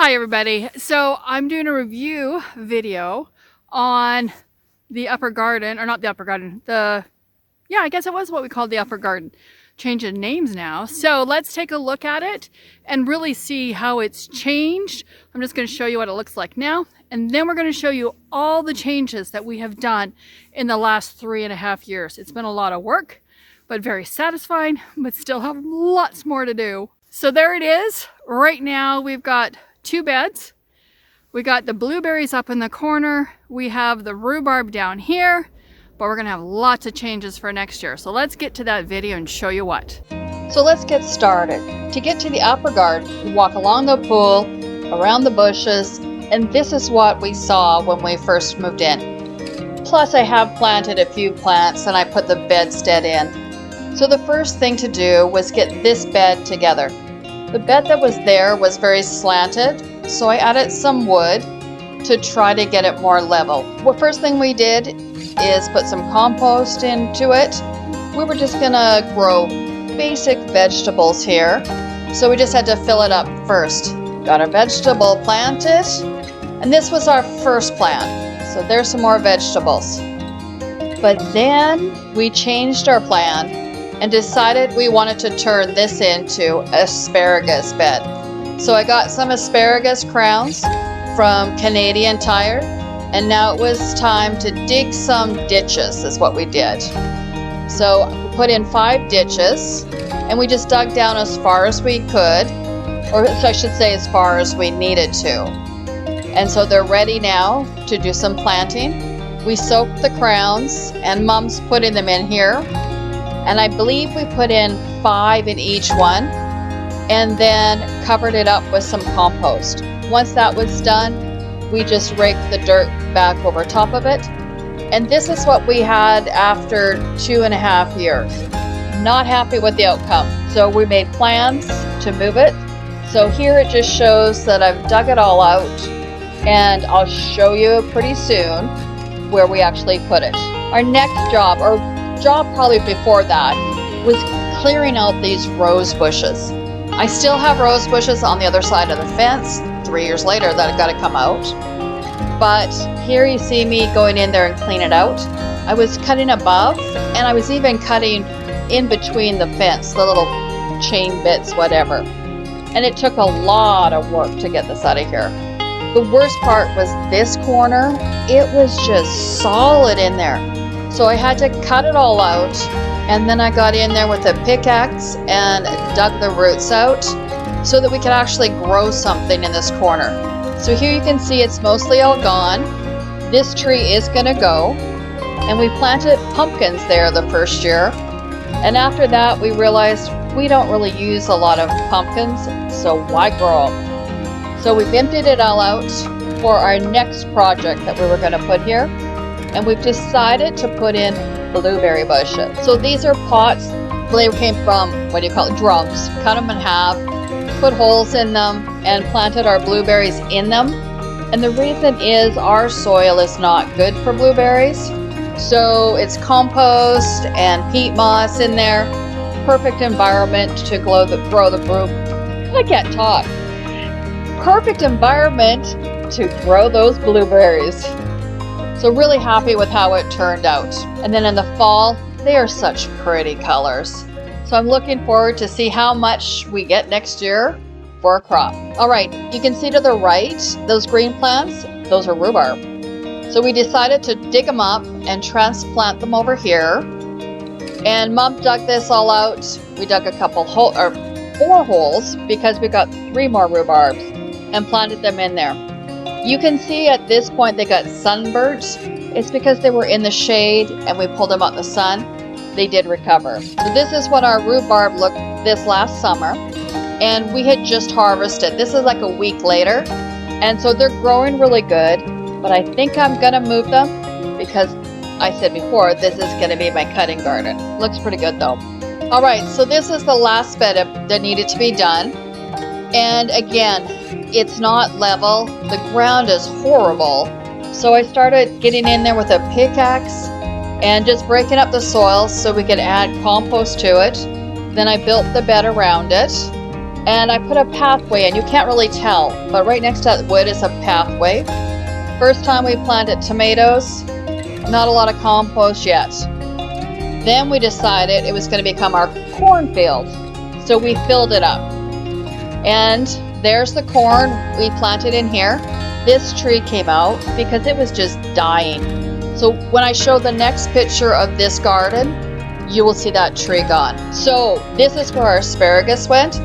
Hi everybody. So I'm doing a review video on the upper garden, or not the upper garden, I guess it was what we called the upper garden. Changing names now. So let's take a look at it and really see how it's changed. I'm just going to show you what it looks like now, and then we're going to show you all the changes that we have done in the last 3.5 years. It's been a lot of work, but very satisfying, but still have lots more to do. So there it is. Right now we've got 2 beds. We got the blueberries up in the corner. We have the rhubarb down here, but we're gonna have lots of changes for next year. So let's get to that video and show you what. So let's get started. To get to the upper garden, you walk along the pool, around the bushes, and this is what we saw when we first moved in. Plus I have planted a few plants and I put the bedstead in. So the first thing to do was get this bed together. The bed that was there was very slanted, so I added some wood to try to get it more level. The first thing we did is put some compost into it. We were just gonna grow basic vegetables here, so we just had to fill it up first. Got our vegetable planted, and this was our first plant. So there's some more vegetables. But then we changed our plan and decided we wanted to turn this into asparagus bed. So I got some asparagus crowns from Canadian Tire, and now it was time to dig some ditches is what we did. So we put in 5 ditches, and we just dug down as far as we could, or I should say as far as we needed to. And so they're ready now to do some planting. We soaked the crowns, and Mom's putting them in here. And I believe we put in 5 in each one and then covered it up with some compost. Once that was done, we just raked the dirt back over top of it. And this is what we had after 2.5 years. Not happy with the outcome. So we made plans to move it. So here it just shows that I've dug it all out, and I'll show you pretty soon where we actually put it. Our next job probably before that was clearing out these rose bushes. I still have rose bushes on the other side of the fence 3 years later that have got to come out. But here you see me going in there and clean it out. I was cutting above, and I was even cutting in between the fence, the little chain bits, whatever. And it took a lot of work to get this out of here. The worst part was this corner. It was just solid in there. So I had to cut it all out, and then I got in there with a pickaxe and dug the roots out so that we could actually grow something in this corner. So here you can see it's mostly all gone. This tree is gonna go, and we planted pumpkins there the first year. And after that we realized we don't really use a lot of pumpkins, so why grow them? So we've emptied it all out for our next project that we were gonna put here. And we've decided to put in blueberry bushes. So these are pots. They came from, drums. Cut them in half, put holes in them, and planted our blueberries in them. And the reason is our soil is not good for blueberries. So it's compost and peat moss in there. Perfect environment to grow the I can't talk. Perfect environment to grow those blueberries. So really happy with how it turned out. And then in the fall, they are such pretty colors. So I'm looking forward to see how much we get next year for a crop. All right, you can see to the right, those green plants, those are rhubarb. So we decided to dig them up and transplant them over here. And Mom dug this all out. We dug a couple 4 holes because we got 3 more rhubarbs and planted them in there. You can see at this point they got sunburnt. It's because they were in the shade and we pulled them out in the sun. They did recover. So this is what our rhubarb looked this last summer. And we had just harvested. This is like a week later. And so they're growing really good. But I think I'm gonna move them because I said before, this is gonna be my cutting garden. Looks pretty good though. All right, so this is the last bed that needed to be done. And again, it's not level. The ground is horrible. So I started getting in there with a pickaxe and just breaking up the soil so we could add compost to it. Then I built the bed around it. And I put a pathway in. You can't really tell, but right next to that wood is a pathway. First time we planted tomatoes, not a lot of compost yet. Then we decided it was going to become our cornfield, so we filled it up. And there's the corn we planted in here. This tree came out because it was just dying. So when I show the next picture of this garden, you will see that tree gone. So this is where our asparagus went.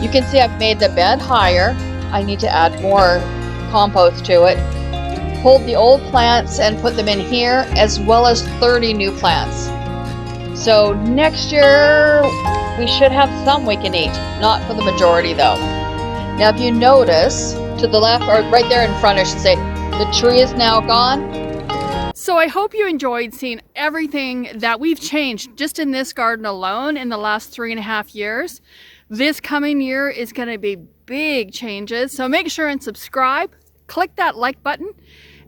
You can see I've made the bed higher. I need to add more compost to it. Pulled the old plants and put them in here, as well as 30 new plants. So next year, we should have some we can eat. Not for the majority though. Now if you notice, to the left, or right there in front I should say, the tree is now gone. So I hope you enjoyed seeing everything that we've changed just in this garden alone in the last 3.5 years. This coming year is going to be big changes. So make sure and subscribe, click that like button,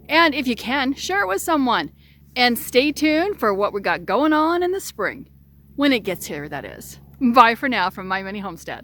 and if you can, share it with someone. And stay tuned for what we got going on in the spring. When it gets here, that is. Bye for now from My Mini Homestead.